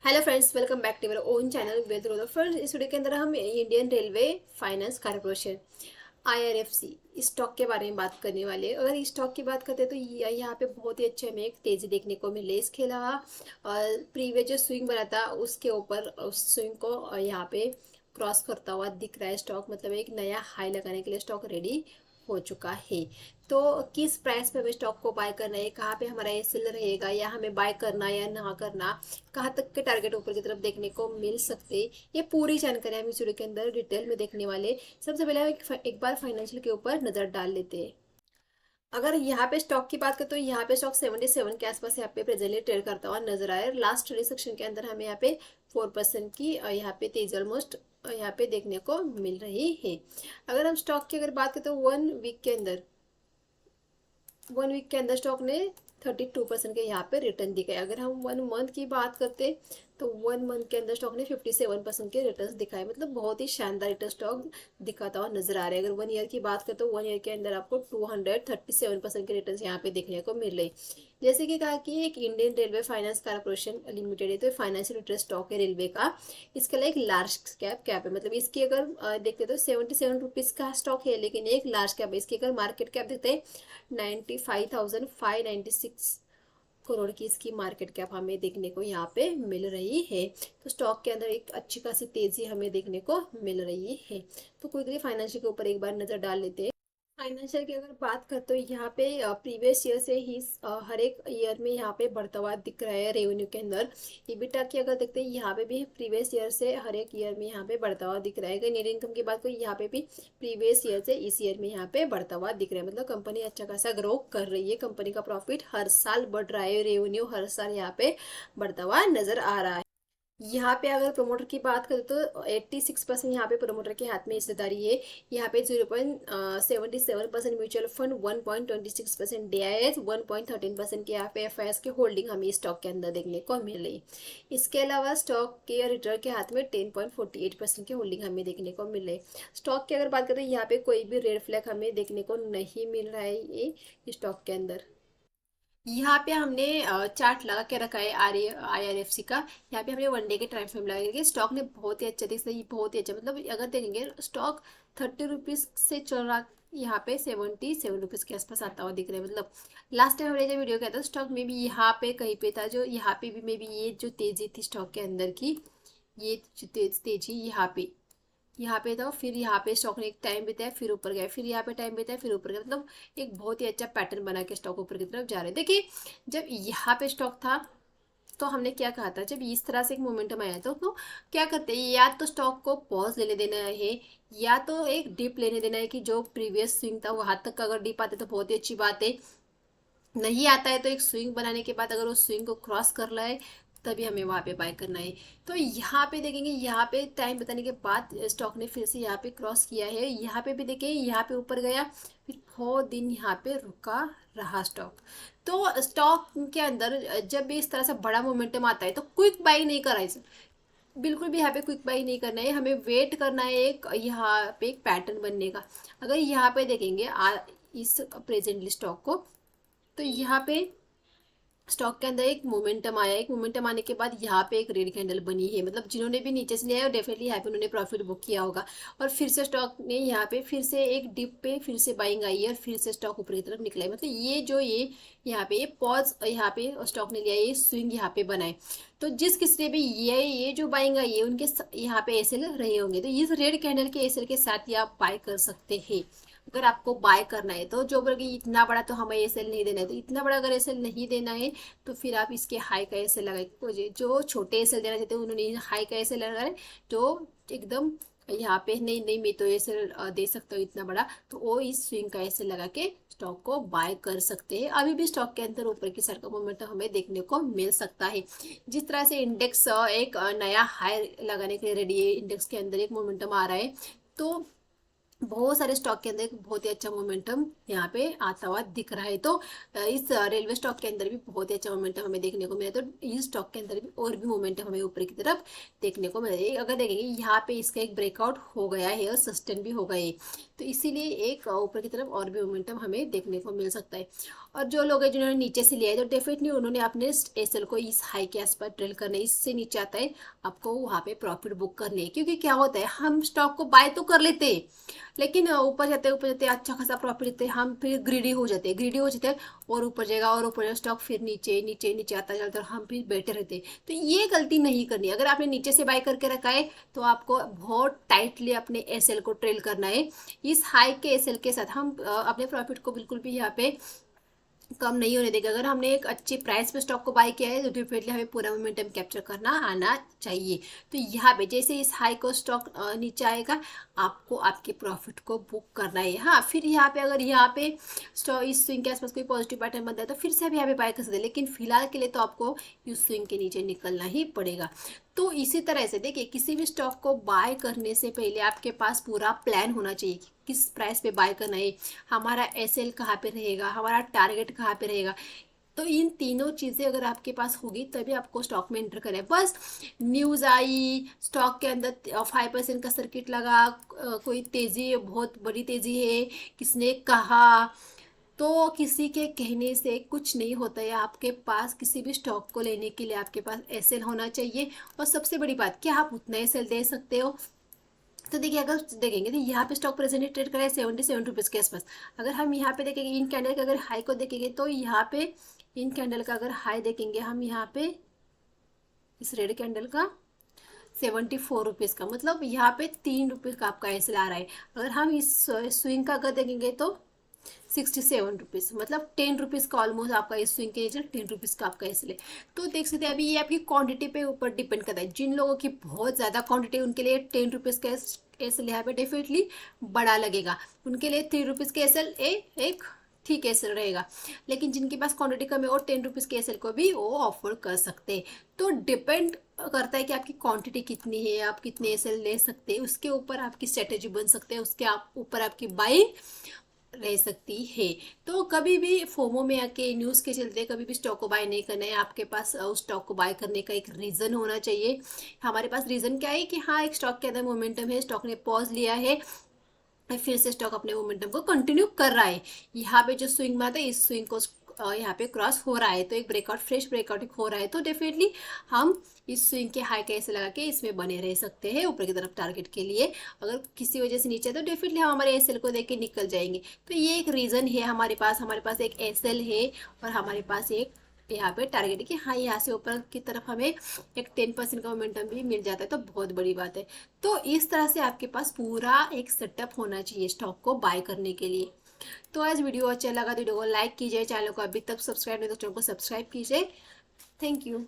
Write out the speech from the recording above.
Hello friends, welcome back to our own channel Ved roller. Friends, इस video के अंदर हम Indian railway finance corporation IRFC stock के बारे में बात करने वाले हैं। अगर इस स्टॉक की बात करते हैं तो यहाँ पे बहुत ही अच्छे हमें एक तेजी देखने को मिले। इसके अलावा प्रीवियस जो स्विंग बना था उसके ऊपर उस स्विंग को यहाँ पे क्रॉस करता हुआ दिख रहा है स्टॉक, मतलब एक नया हाई लगाने के लिए स्टॉक रेडी हो चुका है। तो किस प्राइस पे हमें स्टॉक को बाय करना है, कहाँ पे हमारा एसएल रहेगा, या हमें बाय करना या ना करना, कहाँ तक के टारगेट ऊपर की तरफ देखने को मिल सकते, ये पूरी जानकारी हम इस वीडियो के अंदर डिटेल में देखने वाले। सबसे पहले हम एक बार फाइनेंशियल के ऊपर नजर डाल लेते हैं। अगर यहाँ पे स्टॉक की बात करें तो यहाँ पे स्टॉक 77 के आसपास यहाँ पे प्रेजेंटली ट्रेड करता हुआ नजर आया। लास्ट ट्रेडिंग सेक्शन के अंदर हमें यहाँ पे 4% की यहाँ पे तेजी ऑलमोस्ट यहाँ पे देखने को मिल रही है। अगर हम स्टॉक की अगर बात करें तो 1 वीक के अंदर स्टॉक ने 32% के यहाँ पे रिटर्न दिखाए। अगर हम 1 मंथ की बात करते तो 1 मंथ के अंदर स्टॉक ने 57% के रिटर्न दिखाए, मतलब बहुत ही शानदार रिटर्न स्टॉक दिखाता हुआ नजर आ रहा है। अगर 1 ईयर की बात करें तो 1 ईयर के अंदर आपको 237% के रिटर्न यहाँ पे देखने को मिल रहे। जैसे कि कहा कि एक Indian railway finance corporation limited है, तो फाइनेंशियल इंटरेस्ट स्टॉक है रेलवे का। इसके लिए एक लार्ज कैप है, मतलब इसकी अगर देखते तो 77 रुपीज का स्टॉक है, लेकिन एक लार्ज कैप है। इसकी अगर मार्केट कैप देखते हैं 95,596 करोड़ की इसकी मार्केट कैप हमें देखने को यहाँ पे मिल रही है। तो स्टॉक के अंदर एक अच्छी खासी तेजी हमें देखने को मिल रही है। तो क्विकली फाइनेंशियल के ऊपर एक बार नजर डाल लेते हैं। फाइनेंशियल की अगर बात करें तो यहाँ पे प्रीवियस ईयर से ही हर एक ईयर में यहाँ पे बढ़ता हुआ दिख रहा है रेवेन्यू के अंदर। EBITDA की अगर देखते हैं यहाँ पे भी प्रीवियस ईयर से हर एक ईयर में यहाँ पे बढ़ता हुआ दिख रहा है। अगर नेट इनकम की बात करें यहाँ पे भी प्रीवियस ईयर से इस ईयर में यहाँ पे बढ़ता हुआ दिख रहा है, मतलब कंपनी अच्छा खासा ग्रो कर रही है। कंपनी का प्रॉफिट हर साल बढ़ रहा है, रेवेन्यू हर साल यहाँ पे बढ़ता हुआ नजर आ रहा है। यहाँ पे अगर प्रमोटर की बात करें तो 86% यहाँ पे प्रमोटर के हाथ में हिस्सेदारी है। यहाँ पे 0.77% म्यूचुअल फंड, 1.26% DIS, 1.13% के यहाँ पे FIS के होल्डिंग हमें स्टॉक के अंदर देखने को मिल रही। इसके अलावा स्टॉक के रिटर्न के हाथ में 10.48% की होल्डिंग हमें देखने को मिल रही। स्टॉक की अगर बात करें यहाँ पे कोई भी रेड फ्लैग हमें देखने को नहीं मिल रहा है ये स्टॉक के अंदर। यहाँ पे हमने चार्ट लगा के रखा है IRFC का। यहाँ पे हमने 1 डे के टाइम फ्रेम लगा के स्टॉक ने बहुत ही अच्छा दिखता है, बहुत ही अच्छा, मतलब अगर देखेंगे स्टॉक 30 रुपीज से चल रहा, यहाँ पे 77 रुपीज के आसपास आता हुआ दिख रहा है। मतलब लास्ट टाइम हमने जब वीडियो किया था स्टॉक में भी यहाँ पे कहीं पे था, जो यहाँ पे भी मे बी ये जो तेजी थी स्टॉक के अंदर की, ये जो तेजी यहाँ पे था, फिर यहाँ पे स्टॉक ने एक टाइम बिताया फिर ऊपर गया, फिर यहाँ पे टाइम बिताया फिर ऊपर गया, मतलब एक बहुत ही अच्छा पैटर्न बना के स्टॉक ऊपर की तरफ जा रहे हैं। देखिए, जब यहाँ पे स्टॉक था तो हमने क्या कहा था, जब इस तरह से एक मोमेंटम आया था तो क्या करते हैं, या तो स्टॉक को पॉज लेने देना है, या तो एक डिप लेने देना है कि जो प्रीवियस स्विंग था वहां तक अगर डिप आते तो बहुत ही अच्छी बात है, नहीं आता है तो एक स्विंग बनाने के बाद अगर उस स्विंग को क्रॉस कर रहा है तभी हमें वहां पे बाय करना है। तो यहाँ पे देखेंगे, यहाँ पे टाइम बताने के बाद स्टॉक ने फिर से यहाँ पे क्रॉस किया है। यहाँ पे भी देखिए, यहाँ पे ऊपर गया, फिर बहुत दिन यहाँ पे रुका रहा स्टॉक। तो स्टॉक के अंदर जब भी इस तरह से बड़ा मोमेंटम आता है तो क्विक बाई नहीं करा इसे, बिल्कुल भी यहाँ पे क्विक बाई नहीं करना है, हमें वेट करना है एक यहाँ पे एक पैटर्न बनने का। अगर यहाँ पे देखेंगे इस प्रेजेंटली स्टॉक को, तो यहाँ पे स्टॉक के अंदर एक मोमेंटम आया, एक मोमेंटम आने के बाद यहाँ पे एक रेड कैंडल बनी है, मतलब जिन्होंने भी नीचे से लिया है डेफिनेटली यहाँ पे उन्होंने प्रॉफिट बुक किया होगा। और फिर से स्टॉक ने यहाँ पे फिर से एक डिप पे फिर से बाइंग आई है और फिर से स्टॉक ऊपर की तरफ निकला है, मतलब ये यहाँ पे ये पॉज यहाँ पे स्टॉक ने लिया, ये स्विंग यहाँ पे बनाए। तो जिस किसी ने भी ये जो बाइंग आई है उनके यहाँ पे एसएल रहे होंगे, तो इस रेड कैंडल के एसएल के साथ ही आप बाय कर सकते हैं। अगर आपको बाय करना है तो जो बोलोगे इतना बड़ा तो हमें एसएल नहीं देना है, तो इतना बड़ा अगर एसएल नहीं देना है तो फिर आप इसके हाई का एसएल लगाए। जो छोटे एसएल देना चाहते हैं उन्होंने हाई का एसएल लगाए, तो एकदम यहाँ पे नहीं नहीं मैं तो एसएल दे सकता हूँ इतना बड़ा, तो वो इस स्विंग का एसएल लगा के स्टॉक को बाय कर सकते हैं। अभी भी स्टॉक के अंदर ऊपर की साइड का मोमेंटम हमें देखने को मिल सकता है। जिस तरह से इंडेक्स एक नया हाई लगाने के लिए रेडी है, इंडेक्स के अंदर एक मोमेंटम आ रहा है, तो बहुत सारे स्टॉक के अंदर एक बहुत ही अच्छा मोमेंटम यहाँ पे आता हुआ दिख रहा है। तो इस रेलवे स्टॉक के अंदर भी बहुत ही अच्छा मोमेंटम हमें देखने को मिला, तो इस स्टॉक के अंदर भी और भी मोमेंटम हमें ऊपर की तरफ देखने को मिला है। अगर देखेंगे यहाँ पे इसका एक ब्रेकआउट हो गया है और सस्टेन भी हो गए, तो इसीलिए एक ऊपर की तरफ और भी मोमेंटम हमें देखने को मिल सकता है। और जो लोग हैं जिन्होंने नीचे से लिया है तो डेफिनेटली उन्होंने अपने एसएल को इस हाई के आसपास ट्रेल करना है। इससे नीचे आता है आपको वहाँ पे प्रॉफिट बुक करने है, क्योंकि क्या होता है हम स्टॉक को बाय तो कर लेते हैं लेकिन ऊपर जाते अच्छा खासा प्रॉफिट लेते हैं, हम फिर ग्रीडी हो जाते हैं और ऊपर जाएगा और ऊपर स्टॉक फिर नीचे नीचे नीचे आता चलता है और हम फिर बैठे रहते हैं। तो ये गलती नहीं करनी। अगर आपने नीचे से बाय करके रखा है तो आपको बहुत टाइटली अपने एसएल को ट्रेल करना है। इस हाई के एसएल के साथ हम अपने प्रॉफिट को बिल्कुल भी यहाँ पे कम नहीं होने देगा। अगर हमने एक अच्छी प्राइस पे स्टॉक को बाय किया है तो डेफिनेटली हमें पूरा मोमेंटम कैप्चर करना आना चाहिए। तो यहाँ पे जैसे इस हाई को स्टॉक नीचे आएगा आपको आपके प्रॉफिट को बुक करना है। हाँ, फिर यहाँ पे अगर यहाँ पे स्टॉक इस स्विंग के आसपास कोई पॉजिटिव पैटर्न बनता है तो फिर से आप यहाँ पे बाय कर सकते हैं, लेकिन फिलहाल के लिए तो आपको इस स्विंग के नीचे निकलना ही पड़ेगा। तो इसी तरह से देखिए, किसी भी स्टॉक को बाय करने से पहले आपके पास पूरा प्लान होना चाहिए कि किस प्राइस पे बाय करना है, हमारा एसएल कहाँ पे रहेगा, हमारा टारगेट कहाँ पे रहेगा। तो इन तीनों चीज़ें अगर आपके पास होगी तभी आपको स्टॉक में एंटर करें। बस न्यूज़ आई, स्टॉक के अंदर 5% का सर्किट लगा, कोई तेज़ी, बहुत बड़ी तेज़ी है, किसने कहा, तो किसी के कहने से कुछ नहीं होता है। आपके पास किसी भी स्टॉक को लेने के लिए आपके पास एसएल होना चाहिए। और सबसे बड़ी बात, क्या आप उतना एसएल दे सकते हो? तो देखिए, अगर देखेंगे तो यहाँ पे स्टॉक प्रेजेंटली ट्रेड कर रहा है 77 रुपीज़ के आसपास। अगर हम यहाँ पे देखेंगे इन कैंडल का अगर हाई को देखेंगे तो यहाँ पे इन कैंडल का अगर हाई देखेंगे हम यहाँ पे इस रेड कैंडल का 74 रुपीज़ का, मतलब यहाँ पे 3 रुपये का आपका एसएल आ रहा है। अगर हम इस स्विंग का अगर देखेंगे तो 67 रुपीज़, मतलब 10 रुपीज़ का ऑलमोस्ट आपका इस स्विंग के नीचे 10 रुपीज़ का आपका इसलिए। तो देख सकते हैं अभी ये आपकी क्वांटिटी पे ऊपर डिपेंड करता है। जिन लोगों की बहुत ज़्यादा क्वांटिटी उनके लिए 10 रुपीज़ का एसएल यहाँ पे डेफिनेटली बड़ा लगेगा। उनके लिए 3 रुपीज़ के एसएल एक ठीक एसएल रहेगा। लेकिन जिनके पास क्वांटिटी कम है और 10 रुपीज़ के एसएल को भी वो ऑफर कर सकते हैं। तो डिपेंड करता है कि आपकी क्वांटिटी कितनी है, आप कितने एसएल ले सकते हैं, उसके ऊपर आपकी स्ट्रेटेजी बन सकते हैं, उसके ऊपर आपकी बाइंग रह सकती है। तो कभी भी फोमो में आके न्यूज़ के चलते कभी भी स्टॉक को बाय नहीं करना है। आपके पास उस स्टॉक को बाय करने का एक रीज़न होना चाहिए। हमारे पास रीज़न क्या है कि हाँ, एक स्टॉक के अंदर मोमेंटम है, स्टॉक ने पॉज लिया है, फिर से स्टॉक अपने मोमेंटम को कंटिन्यू कर रहा है। यहाँ पे जो स्विंग में आता है इस स्विंग को यहाँ पे क्रॉस हो रहा है, तो एक ब्रेकआउट, फ्रेश ब्रेकआउट हो रहा है। तो डेफिनेटली हम इस स्विंग के हाई कैसे लगा के इसमें बने रह सकते हैं ऊपर की तरफ टारगेट के लिए। अगर किसी वजह से नीचे है तो डेफिनेटली हम हमारे एसएल को देख के निकल जाएंगे। तो ये एक रीज़न है हमारे पास एक एसएल है और हमारे पास एक यहाँ पे टारगेट है कि हाँ, यहाँ से ऊपर की तरफ हमें एक 10% का मोमेंटम भी मिल जाता है, तो बहुत बड़ी बात है। तो इस तरह से आपके पास पूरा एक सेटअप होना चाहिए स्टॉक को बाय करने के लिए। तो आज वीडियो अच्छा लगा तो वीडियो को लाइक कीजिए, चैनल को अभी तक सब्सक्राइब नहीं तो चैनल को सब्सक्राइब कीजिए। Thank you.